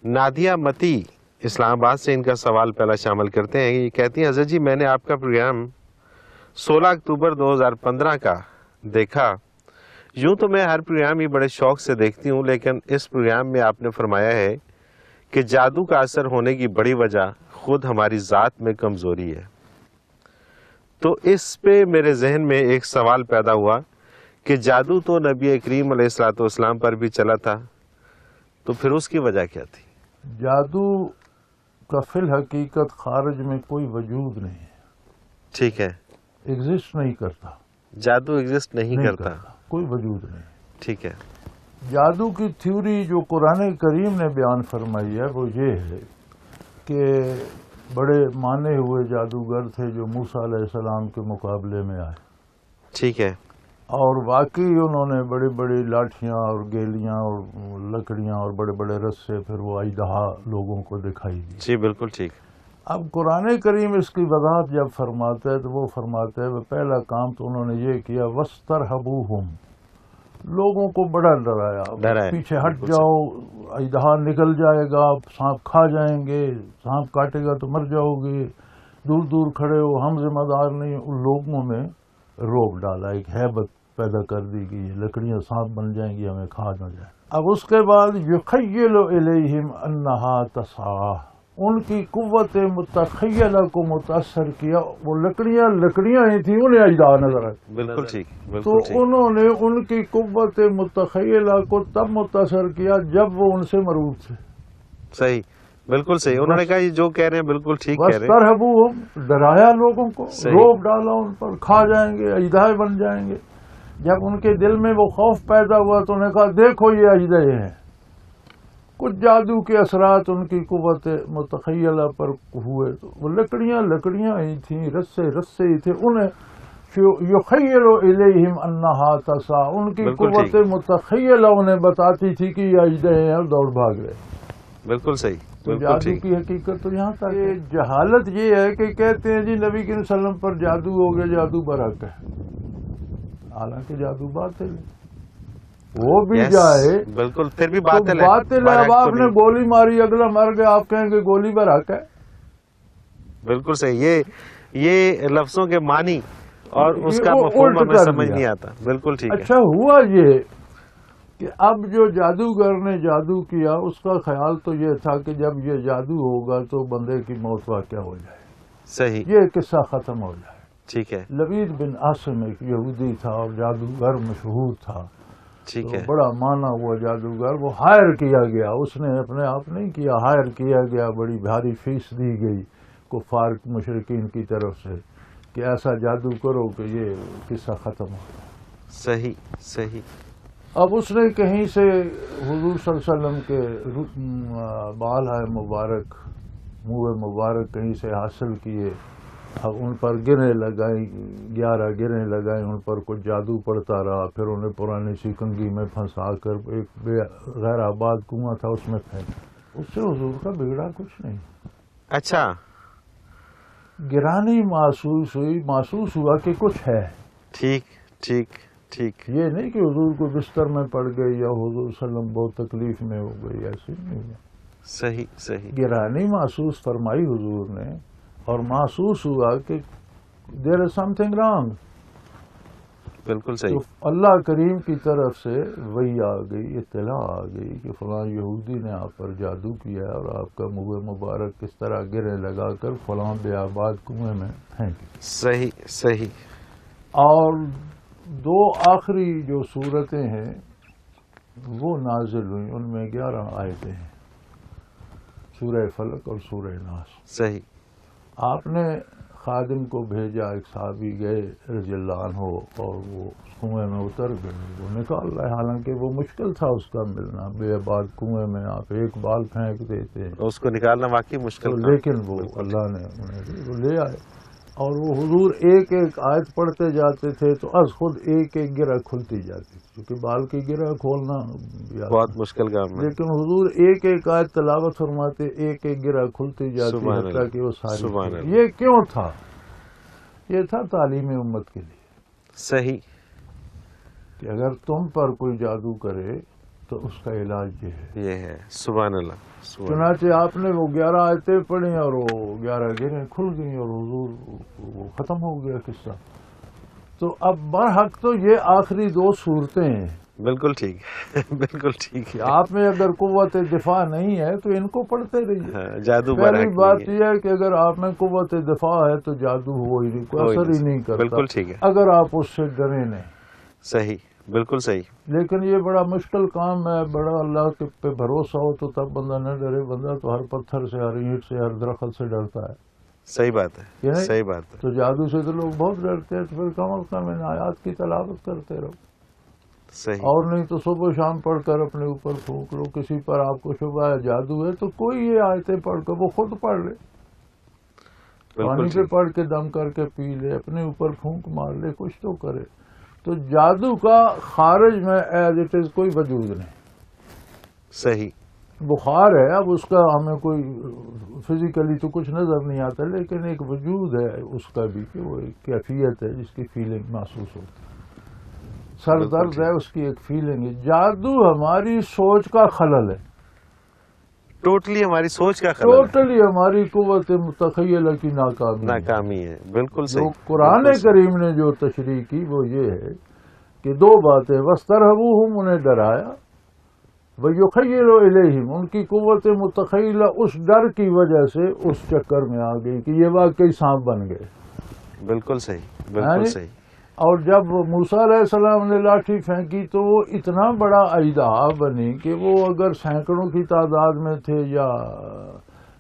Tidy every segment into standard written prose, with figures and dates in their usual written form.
Nadia متی اسلام آباد سے ان کا سوال پہلا شامل کرتے ہیں. یہ کہتی ہیں حضرت جی میں نے آپ کا پروگرام 16 اکتوبر 2015 کا دیکھا. یوں تو میں ہر پروگرام ہی بڑے شوق سے دیکھتی ہوں، لیکن اس پروگرام میں آپ نے فرمایا ہے کہ جادو کا اثر ہونے کی بڑی وجہ خود ہماری ذات میں کمزوری ہے. تو اس پہ میرے ذہن میں ایک سوال پیدا ہوا کہ جادو تو نبی کریم علیہ الصلوۃ والسلام پر بھی چلا تھا، تو پھر اس کی وجہ کیا تھی؟ جادو کا فی الحقیقت خارج میں کوئی وجود نہیں ہے. ٹھیک ہے، ایگزسٹ نہیں کرتا. جادو ایگزسٹ نہیں کرتا. کوئی وجود نہیں. ٹھیک ہے. جادو کی تھیوری جو قرآن کریم نے بیان فرمائی ہے وہ یہ ہے کہ بڑے مانے ہوئے جادوگر تھے جو موسیٰ علیہ السلام کے مقابلے میں آئے. ٹھیک ہے. اور واقعی انہوں نے بڑی بڑی لاٹھیاں اور گیلیاں اور لکڑیاں اور بڑے بڑے رسے پھر وہ اژدہا لوگوں کو دکھائی دی. جی بالکل ٹھیک. اب قرآن کریم اس کی وضاحت جب فرماتا ہے تو وہ فرماتا ہے وہ پہلا کام تو انہوں نے یہ کیا وَاسْتَرْهَبُوهُمْ، لوگوں کو بڑا ڈرایا، پیچھے ہٹ جاؤ، اژدہا نکل جائے گا، سانپ کھا جائیں گے، سانپ کاٹے گا تو مر جاؤ گے، دور دور کھڑے ہو، ہم ذمہ دار نہیں. ان لوگوں میں روب ڈالا، ایک ہیبت پیدا کر دی کہ یہ لکڑیاں سانپ بن جائیں گی، ہمیں کھا نہ جائے. اب اس کے بعد یخیل الیہم انہا تسعی، ان کی قوت متخیلہ کو متاثر کیا. وہ لکڑیاں ہی تھیں، انہیں اژدہا نظر آئے. بالکل ٹھیک. تو انہوں نے ان کی قوت متخیلہ کو تب متاثر کیا جب وہ ان سے مرعوب تھے. صحیح، بالکل صحیح. انہوں نے کہا یہ جو کہہ رہے ہیں بالکل ٹھیک کہہ رہے ہیں. وَاسْتَرْهَبُوهُمْ، ڈرایا لوگوں کو، روب ڈالا ان پر، کھا جائیں گے، اژدہا بن جائیں گے. جب ان کے دل میں وہ خوف پیدا ہوا تو انہوں نے کہا دیکھو یہ اژدہے ہیں. کچھ جادو کے اثرات ان کی قوت متخیلہ پر ہوئے تو وہ لکڑیاں ہی تھیں، رسے ہی تھے. انہیں یخیل الیہم انہا تسعی، ان کی قوت متخیلہ انہیں بتاتی تھی کہ یہ اژدہے ہیں اور دوڑ بھاگ رہے. بالکل صحیح. جادو کی حقیقت تو یہاں تک ہے. جہالت یہ ہے کہ کہتے ہیں جی نبی کریم صلی اللہ علیہ وسلم پر جادو ہو گیا، جادو برحق ہے، حالانکہ جادو باطل ہے. وہ بھی جائے بالکل پھر بھی باطل ہے. اب آپ نے گولی ماری، اگلا مر گیا، آپ کہیں گے گولی برحق ہے. بالکل صحیح. یہ لفظوں کے معنی اور اس کا مفہوم ہمیں سمجھ نہیں آتا. بالکل ٹھیک ہے. اچھا ہوا یہ کہ اب جو جادوگر نے جادو کیا اس کا خیال تو یہ تھا کہ جب یہ جادو ہوگا تو بندے کی موت واقع ہو جائے. صحیح. یہ قصہ ختم ہو جائے. ٹھیک ہے. لبید بن عاصم ایک یہودی تھا اور جادوگر مشہور تھا. ٹھیک ہے. بڑا مانا ہوا جادوگر، وہ ہائر کیا گیا، اس نے اپنے آپ نہیں کیا، ہائر کیا گیا، بڑی بھاری فیس دی گئی کفار مشرکین کی طرف سے کہ ایسا جادو کرو کہ یہ قصہ ختم ہو. صحیح. اب اس نے کہیں سے حضور صلی اللہ علیہ وسلم کے بال مبارک، منہ مبارک کہیں سے حاصل کیے. اب ان پر گریں لگائیں، 11 گریں لگائیں، ان پر کچھ جادو پڑتا رہا. پھر انہیں پرانی سی کنگھی میں پھنسا کر ایک غیر آباد کنواں تھا اس میں پھینک. اس سے حضور کا بگڑا کچھ نہیں. اچھا. گرانی محسوس ہوا کہ کچھ ہے. ٹھیک. یہ نہیں کہ حضور کو بستر میں پڑ گئی یا حضور صلی اللہ علیہ وسلم بہت تکلیف میں ہو گئی، ایسی نہیں ہے. صحیح. گرانی محسوس فرمائی حضور نے، اور محسوس ہوا کہ دیر از سم تھنگ رانگ. بالکل صحیح. تو اللہ کریم کی طرف سے وحی آ گئی، اطلاع آ گئی کہ فلاں یہودی نے آپ پر جادو کیا ہے اور آپ کا منہ مبارک کس طرح گرے لگا کر فلاں بے آباد کنویں میں پھینک. صحیح. اور 2 آخری جو صورتیں ہیں وہ نازل ہوئیں، ان میں 11 آیتیں ہیں، سورہ فلق اور سورہ ناس. صحیح. آپ نے خادم کو بھیجا، ایک صحابی گئے رضی اللہ عنہ اور وہ کنویں میں اتر گئے، وہ نکال رہے، حالانکہ وہ مشکل تھا اس کا ملنا. بے آباد کنویں میں آپ ایک بال پھینک دیتے، اس کو نکالنا واقعی مشکل تھا، لیکن وہ اللہ نے انہیں وہ لے آئے. اور وہ حضور ایک آیت پڑھتے جاتے تھے تو از خود ایک گرہ کھلتی جاتی تھی، کیونکہ بال کی گرہ کھولنا بہت مشکل کام ہے. لیکن حضور ایک آیت تلاوت فرماتے، ایک گرہ کھلتی جاتی حتیٰ کہ وہ ساری. یہ کیوں تھا؟ یہ تھا تعلیم امت کے لیے. صحیح. کہ اگر تم پر کوئی جادو کرے تو اس کا علاج یہ ہے. سبحان اللہ. چنانچہ آپ نے وہ 11 آیتیں پڑھی اور وہ 11 گرہیں کھل گئیں اور حضور وہ ختم ہو گیا قصہ. تو اب برحق تو یہ آخری 2 صورتیں ہیں. بالکل ٹھیک ہے. بالکل ٹھیک ہے. آپ میں اگر قوت دفاع نہیں ہے تو ان کو پڑھتے رہیے. جادو پہلی بات یہ ہے کہ اگر آپ میں قوت دفاع ہے تو جادو ہو ہی نہیں، کوئی اثر ہی نہیں کرتا. بالکل ٹھیک ہے. اگر آپ اس سے ڈرے نہیں. صحیح. بالکل صحیح. لیکن یہ بڑا مشکل کام ہے. بڑا اللہ کے پہ بھروسہ ہو تو تب بندہ نہ ڈرے. بندہ تو ہر پتھر سے، ہر اینٹ سے، ہر درخت سے ڈرتا ہے. صحیح بات ہے. صحیح بات ہے. تو جادو سے تو لوگ بہت ڈرتے ہیں. تو پھر کم از کم ان آیات کی تلاوت کرتے رہو. صحیح. اور نہیں تو صبح شام پڑھ کر اپنے اوپر پھونک لو. کسی پر آپ کو شبہ ہے جادو ہے تو کوئی یہ آیتیں پڑھ کر وہ خود پڑھ لے. پانی پہ پڑھ کے دم کر کے پی لے، اپنے اوپر پھونک مار لے، کچھ تو کرے. تو جادو کا خارج میں ایز اٹ از کوئی وجود نہیں. صحیح. بخار ہے، اب اس کا ہمیں کوئی فزیکلی تو کچھ نظر نہیں آتا، لیکن ایک وجود ہے اس کا بھی کہ وہ ایک کیفیت ہے جس کی فیلنگ محسوس ہوتی ہے. سر درد ہے، اس کی ایک فیلنگ ہے. جادو ہماری سوچ کا خلل ہے. ٹوٹلی ہماری سوچ کا خلل ہے. ٹوٹلی ہماری قوت متخیلہ کی ناکامی ہے. بالکل صحیح. قرآن کریم نے جو تشریح کی وہ یہ ہے کہ 2 باتیں. وَاسْتَرْهَبُوهُمْ انہیں ڈرایا، وَيُخَيِّلُ إِلَيْهِمْ ان کی قوت متخیلہ اس ڈر کی وجہ سے اس چکر میں آ گئی کہ یہ واقعی سانپ بن گئے. بالکل صحیح. بالکل صحیح. اور جب موسیٰ علیہ السلام نے لاٹھی پھینکی تو وہ اتنا بڑا اژدہا بنی کہ وہ اگر سینکڑوں کی تعداد میں تھے یا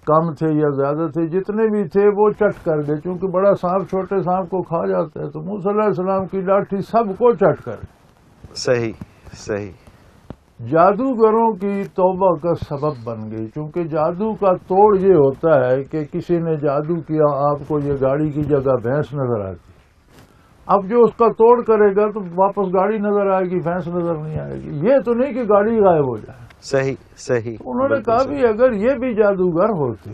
کم تھے یا زیادہ تھے، جتنے بھی تھے وہ چٹ کر گئے. چونکہ بڑا سانپ چھوٹے سانپ کو کھا جاتا ہے تو موسیٰ علیہ السلام کی لاٹھی سب کو چٹ کر. صحیح. صحیح. جادوگروں کی توبہ کا سبب بن گئی. چونکہ جادو کا توڑ یہ ہوتا ہے کہ کسی نے جادو کیا، آپ کو یہ گاڑی کی جگہ بھینس نظر آتی. اب جو اس کا توڑ کرے گا تو واپس گاڑی نظر آئے گی، بھینس نظر نہیں آئے گی. یہ تو نہیں کہ گاڑی غائب ہو جائے. صحیح. صحیح. انہوں نے کہا بھی اگر یہ بھی جادوگر ہوتے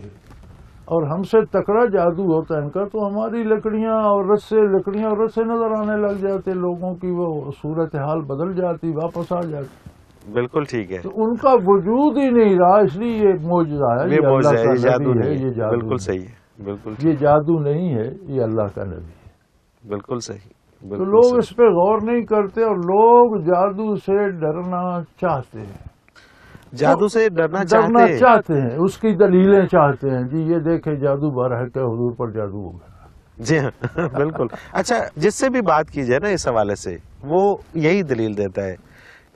اور ہم سے تکڑا جادو ہوتا ان کا تو ہماری لکڑیاں اور رسے نظر آنے لگ جاتے. لوگوں کی وہ صورتحال بدل جاتی، واپس آ جاتی. بالکل ٹھیک ہے. تو ان کا وجود ہی نہیں رہا، اس لیے یہ معجزہ ہے. یہ معجزہ ہے، یہ جادو ہے. نہیں یہ ہے. جادو بالکل صحیح ہے. بالکل. یہ جادو نہیں ہے، یہ اللہ کا نبی ہے. بالکل صحیح. تو لوگ اس پہ غور نہیں کرتے اور لوگ جادو سے ڈرنا چاہتے ہیں. جادو سے ڈرنا چاہتے ہیں. اس کی دلیلیں چاہتے ہیں. جی یہ دیکھیں جادو بارہ ہے کہ حضور پر جادو ہو گیا. جی ہاں بالکل. اچھا جس سے بھی بات کی جائے نا اس حوالے سے وہ یہی دلیل دیتا ہے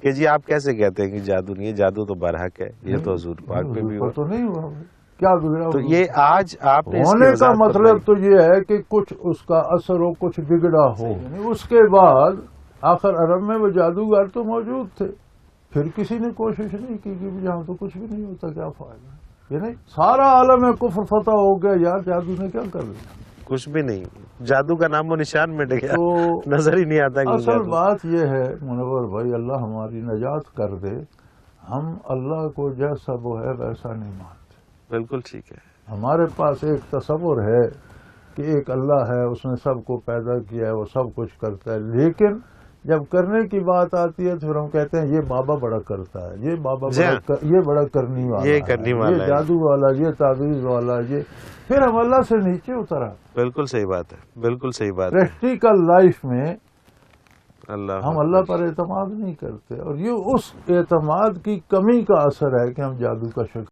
کہ جی آپ کیسے کہتے ہیں کہ جادو نہیں ہے، جادو تو برحق ہے. یہ تو حضور پاک پہ بھی ہوا. تو نہیں ہوا. کیا بگڑا؟ تو یہ آج آپ نے ہونے کا مطلب تو یہ ہے کہ کچھ اس کا اثر ہو، کچھ بگڑا ہو. اس کے بعد آخر عرب میں وہ جادوگر تو موجود تھے، پھر کسی نے کوشش نہیں کی کہ یہاں تو کچھ بھی نہیں ہوتا، کیا فائدہ. یہ نہیں سارا عالم کفر فتح ہو گیا. یار جادو نے کیا کر دیا؟ کچھ بھی نہیں. جادو کا نام و نشان مٹ گیا، تو نظر ہی نہیں آتا. اصل بات یہ ہے منور بھائی، اللہ ہماری نجات کر دے، ہم اللہ کو جیسا وہ ہے ویسا نہیں مانتے. بالکل ٹھیک ہے. ہمارے پاس ایک تصور ہے کہ ایک اللہ ہے، اس نے سب کو پیدا کیا ہے، وہ سب کچھ کرتا ہے. لیکن جب کرنے کی بات آتی ہے تو پھر ہم کہتے ہیں یہ بابا بڑا کرتا ہے، یہ بابا یہ بڑا کرنی والا، یہ جادو والا، یہ تعویذ والا، یہ پھر ہم اللہ سے نیچے اترا. بالکل صحیح بات ہے. بالکل صحیح بات ہے. پریکٹیکل لائف میں ہم اللہ پر اعتماد نہیں کرتے اور یہ اس اعتماد کی کمی کا اثر ہے کہ ہم جادو کا شکار